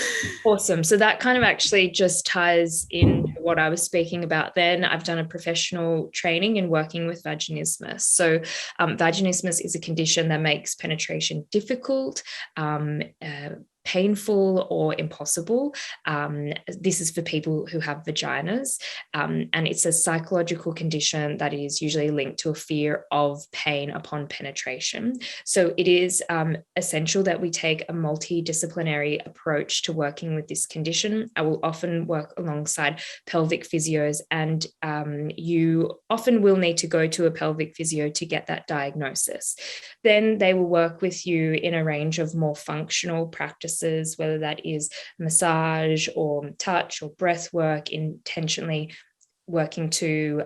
awesome. So that kind of actually just ties into what I was speaking about then. I've done a professional training in working with vaginismus. So vaginismus is a condition that makes penetration difficult, painful, or impossible. This is for people who have vaginas, and it's a psychological condition that is usually linked to a fear of pain upon penetration. So it is essential that we take a multidisciplinary approach to working with this condition. I will often work alongside pelvic physios, and you often will need to go to a pelvic physio to get that diagnosis. Then they will work with you in a range of more functional practices, whether that is massage or touch or breath work, intentionally working to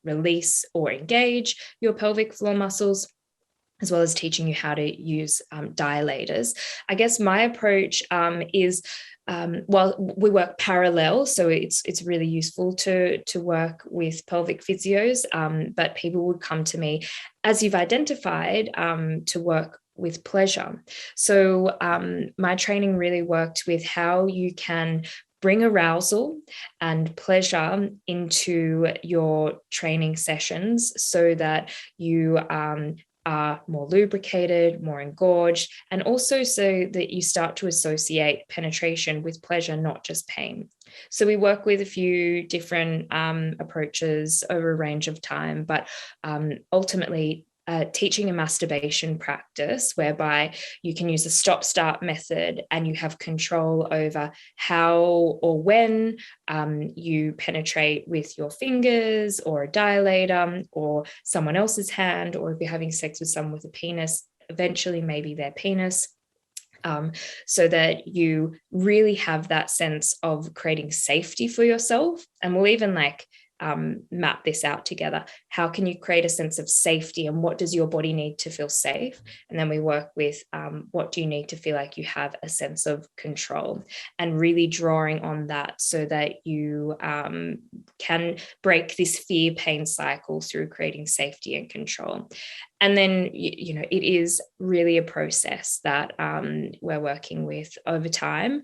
release or engage your pelvic floor muscles, as well as teaching you how to use dilators. I guess my approach is, we work parallel, so it's really useful to work with pelvic physios, but people would come to me, as you've identified, to work with pleasure. So my training really worked with how you can bring arousal and pleasure into your training sessions so that you are more lubricated, more engorged, and also so that you start to associate penetration with pleasure, not just pain. So we work with a few different approaches over a range of time, but ultimately teaching a masturbation practice whereby you can use a stop-start method and you have control over how or when you penetrate with your fingers or a dilator or someone else's hand, or if you're having sex with someone with a penis, eventually maybe their penis. So that you really have that sense of creating safety for yourself. And we'll even map this out together. How can you create a sense of safety, and what does your body need to feel safe? And then we work with what do you need to feel like you have a sense of control, and really drawing on that so that you can break this fear pain cycle through creating safety and control. And then, it is really a process that we're working with over time,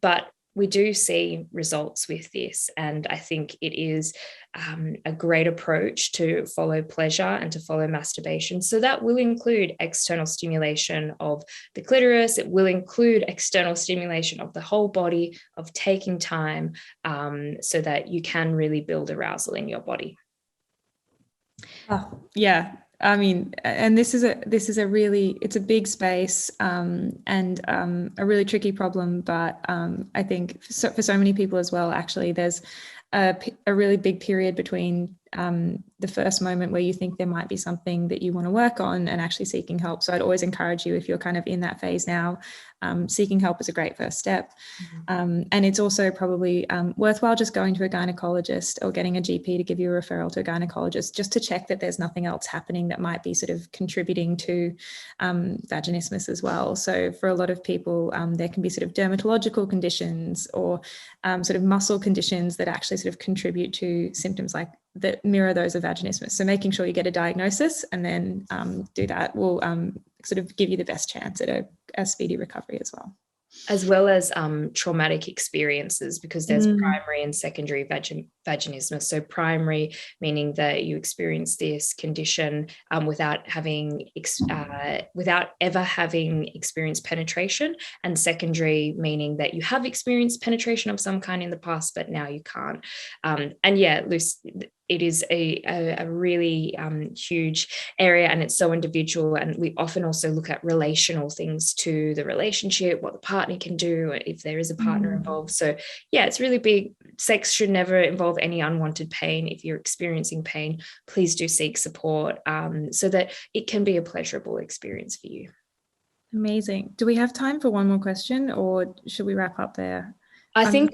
but we do see results with this. And I think it is a great approach to follow pleasure and to follow masturbation. So that will include external stimulation of the clitoris. It will include external stimulation of the whole body, of taking time, so that you can really build arousal in your body. Oh, yeah. I mean, and this is a really, it's a big space and a really tricky problem. But I think for so many people as well, actually, there's a really big period between the first moment where you think there might be something that you want to work on and actually seeking help. So I'd always encourage you, if you're kind of in that phase now, seeking help is a great first step. And it's also probably worthwhile just going to a gynecologist or getting a GP to give you a referral to a gynecologist, just to check that there's nothing else happening that might be sort of contributing to vaginismus as well. So for a lot of people, there can be sort of dermatological conditions or sort of muscle conditions that actually sort of contribute to symptoms like that mirror those of vaginismus. So making sure you get a diagnosis and then do that will sort of give you the best chance at a speedy recovery as well. As well as traumatic experiences, because there's primary and secondary vaginismus. So primary meaning that you experience this condition without ever having experienced penetration, and secondary meaning that you have experienced penetration of some kind in the past, but now you can't. And yeah, it is a really huge area, and it's so individual. And we often also look at relational things to the relationship, what the partner can do if there is a partner involved. So yeah, it's really big. Sex should never involve any unwanted pain. If you're experiencing pain, please do seek support so that it can be a pleasurable experience for you. Amazing. Do we have time for one more question, or should we wrap up there? I think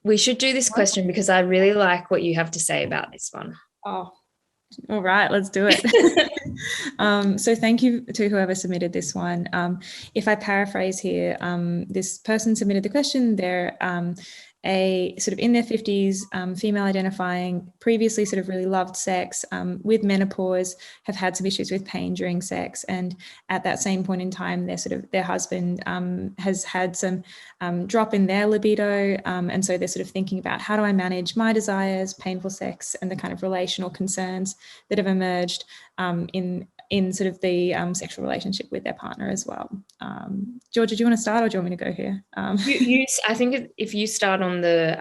we should do this question because I really like what you have to say about this one. Oh, all right, let's do it. So thank you to whoever submitted this one. If I paraphrase here, this person submitted the question. They're a sort of in their 50s, female identifying, previously sort of really loved sex, with menopause, have had some issues with pain during sex. And at that same point in time, their husband has had some drop in their libido. And so they're sort of thinking about, how do I manage my desires, painful sex, and the kind of relational concerns that have emerged in sort of the sexual relationship with their partner as well. Georgia, do you want to start, or do you want me to go here? I think if you start on the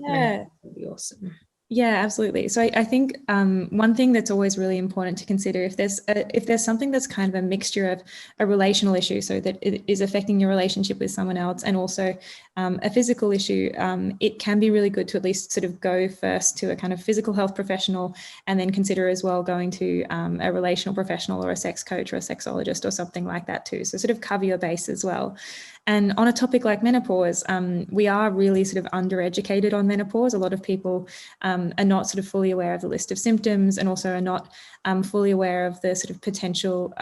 yeah, would be awesome. Yeah, absolutely. So I think one thing that's always really important to consider, if there's something that's kind of a mixture of a relational issue, so that it is affecting your relationship with someone else, and also a physical issue, it can be really good to at least sort of go first to a kind of physical health professional, and then consider as well going to a relational professional or a sex coach or a sexologist or something like that too. So sort of cover your base as well. And on a topic like menopause, we are really sort of undereducated on menopause. A lot of people are not sort of fully aware of the list of symptoms, and also are not fully aware of the sort of potential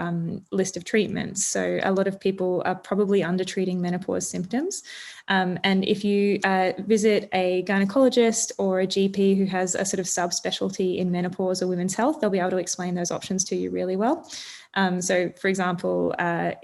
list of treatments. So a lot of people are probably undertreating menopause symptoms. And if you visit a gynecologist or a GP who has a sort of subspecialty in menopause or women's health, they'll be able to explain those options to you really well. So, for example,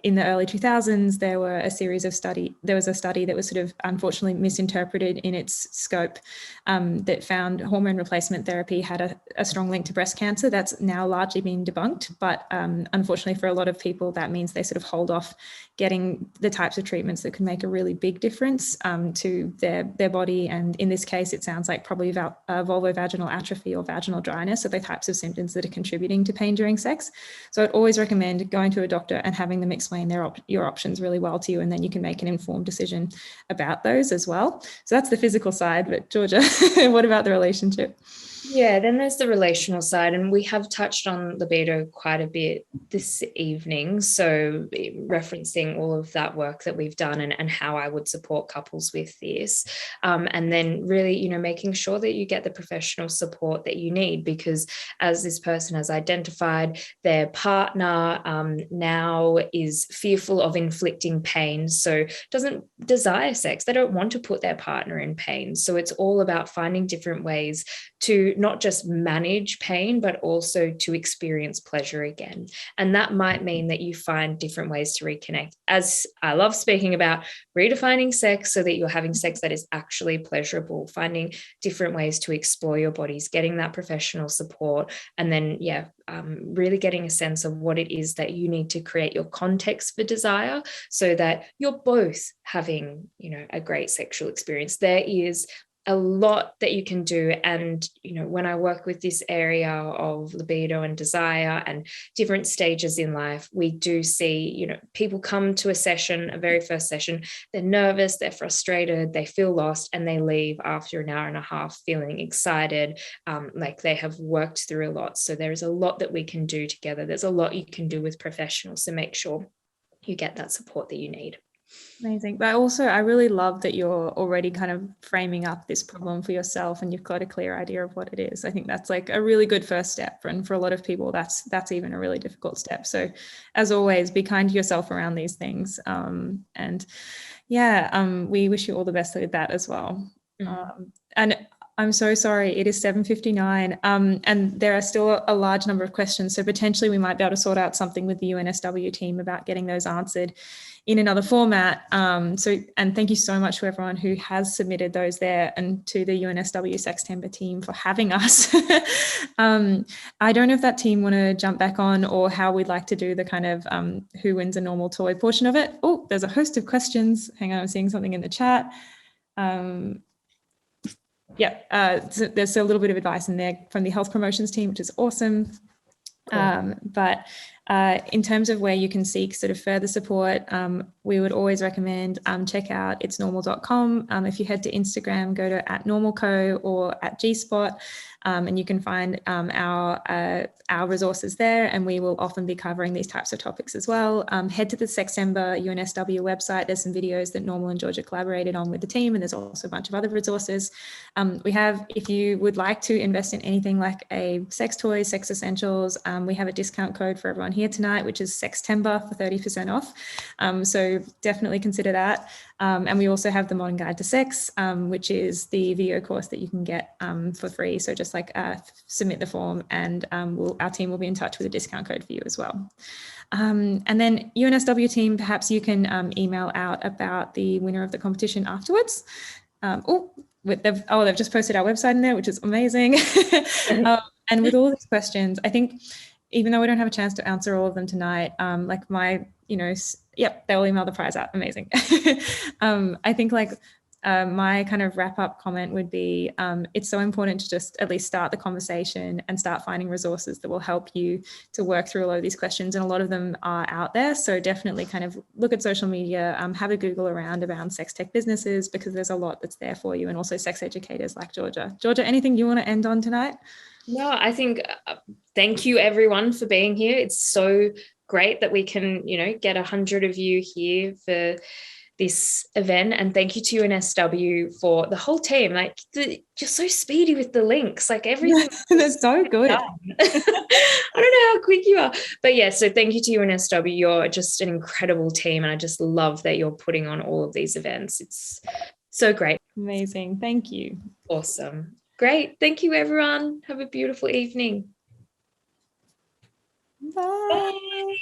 in the early 2000s, there was a study that was sort of unfortunately misinterpreted in its scope, that found hormone replacement therapy had a strong link to breast cancer. That's now largely been debunked, but unfortunately for a lot of people, that means they sort of hold off getting the types of treatments that could make a really big difference to their body. And in this case, it sounds like probably vulvovaginal atrophy or vaginal dryness are the types of symptoms that are contributing to pain during sex. So I'd always recommend going to a doctor and having them explain your options really well to you, and then you can make an informed decision about those as well. So that's the physical side. But Georgia, what about the relationship? Yeah, then there's the relational side, and we have touched on libido quite a bit this evening. So, referencing all of that work that we've done and how I would support couples with this. And then, really, making sure that you get the professional support that you need, because as this person has identified, their partner now is fearful of inflicting pain. So, doesn't desire sex. They don't want to put their partner in pain. So, it's all about finding different ways to not just manage pain, but also to experience pleasure again. And that might mean that you find different ways to reconnect. As I love speaking about, redefining sex so that you're having sex that is actually pleasurable, finding different ways to explore your bodies, getting that professional support, and then, really getting a sense of what it is that you need to create your context for desire so that you're both having, a great sexual experience. There is a lot that you can do. And, when I work with this area of libido and desire and different stages in life, we do see, people come to a very first session, they're nervous, they're frustrated, they feel lost, and they leave after an hour and a half feeling excited, like they have worked through a lot. So there's a lot that we can do together. There's a lot you can do with professionals. So make sure you get that support that you need. Amazing. But also, I really love that you're already kind of framing up this problem for yourself and you've got a clear idea of what it is. I think that's like a really good first step. And for a lot of people, that's even a really difficult step. So as always, be kind to yourself around these things. We wish you all the best with that as well. And I'm so sorry, it is 7:59, and there are still a large number of questions. So potentially we might be able to sort out something with the UNSW team about getting those answered in another format. And thank you so much to everyone who has submitted those there, and to the UNSW SEXtember team for having us. I don't know if that team want to jump back on, or how we'd like to do the kind of who wins a normal toy portion of it. Oh, there's a host of questions. Hang on, I'm seeing something in the chat. So there's a little bit of advice in there from the health promotions team, which is awesome. Cool. But in terms of where you can seek sort of further support, we would always recommend check out itsnormal.com. If you head to Instagram, go to @normalco or @gspot, and you can find our resources there, and we will often be covering these types of topics as well. Head to the SEXtember UNSW website. There's some videos that Normal and Georgia collaborated on with the team, and there's also a bunch of other resources. We have, if you would like to invest in anything like a sex toy, sex essentials, we have a discount code for everyone here tonight, which is SEXtember for 30% off. So definitely consider that. And we also have the Modern Guide to Sex, which is the video course that you can get for free. So just submit the form, and our team will be in touch with a discount code for you as well. And then UNSW team, perhaps you can email out about the winner of the competition afterwards. They've just posted our website in there, which is amazing. And with all these questions, I think, even though we don't have a chance to answer all of them tonight, they'll email the prize out. Amazing. I think my kind of wrap up comment would be, it's so important to just at least start the conversation and start finding resources that will help you to work through a lot of these questions. And a lot of them are out there. So definitely kind of look at social media, have a Google around sex tech businesses, because there's a lot that's there for you, and also sex educators like Georgia. Georgia, anything you want to end on tonight? No, I think thank you everyone for being here. It's so great that we can, get 100 of you here for this event, and thank you to UNSW for the whole team. You're so speedy with the links, everything. They're so good. I don't know how quick you are, but yeah, so thank you to UNSW. You're just an incredible team, and I just love that you're putting on all of these events. It's so great. Amazing. Thank you. Awesome. Great. Thank you, everyone. Have a beautiful evening. Bye. Bye.